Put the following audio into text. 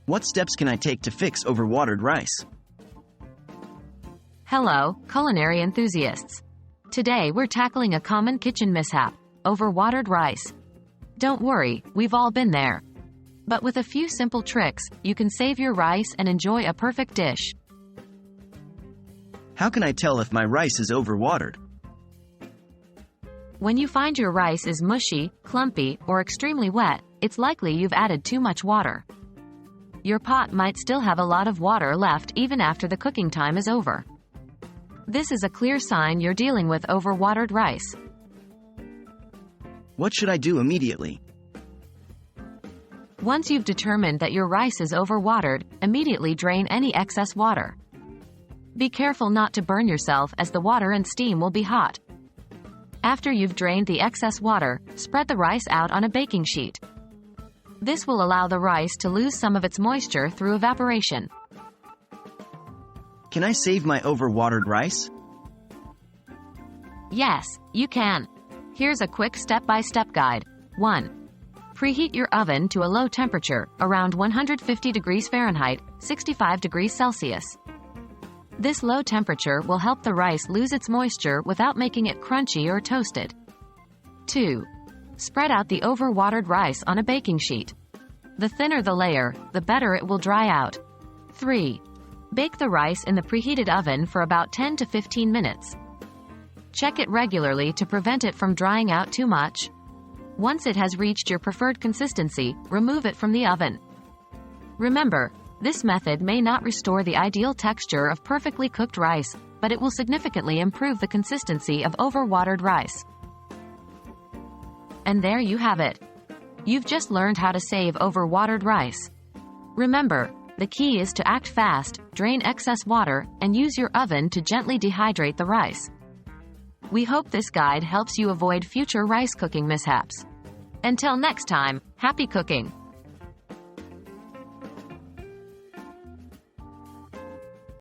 What steps can I take to fix overwatered rice? Hello, culinary enthusiasts. Today we're tackling a common kitchen mishap: overwatered rice. Don't worry, we've all been there. But with a few simple tricks, you can save your rice and enjoy a perfect dish. How can I tell if my rice is overwatered? When you find your rice is mushy, clumpy, or extremely wet, it's likely you've added too much water. Your pot might still have a lot of water left even after the cooking time is over. This is a clear sign you're dealing with overwatered rice. What should I do immediately? Once you've determined that your rice is overwatered, immediately drain any excess water. Be careful not to burn yourself, as the water and steam will be hot. After you've drained the excess water, spread the rice out on a baking sheet. This will allow the rice to lose some of its moisture through evaporation. Can I save my overwatered rice? Yes, you can. Here's a quick step-by-step guide. 1. Preheat your oven to a low temperature, around 150 degrees Fahrenheit, 65 degrees Celsius. This low temperature will help the rice lose its moisture without making it crunchy or toasted. 2. Spread out the overwatered rice on a baking sheet. The thinner the layer, the better it will dry out. 3. Bake the rice in the preheated oven for about 10 to 15 minutes. Check it regularly to prevent it from drying out too much. Once it has reached your preferred consistency, remove it from the oven. Remember, this method may not restore the ideal texture of perfectly cooked rice, but it will significantly improve the consistency of overwatered rice. And there you have it. You've just learned how to save overwatered rice. Remember, the key is to act fast, drain excess water, and use your oven to gently dehydrate the rice. We hope this guide helps you avoid future rice cooking mishaps. Until next time, happy cooking!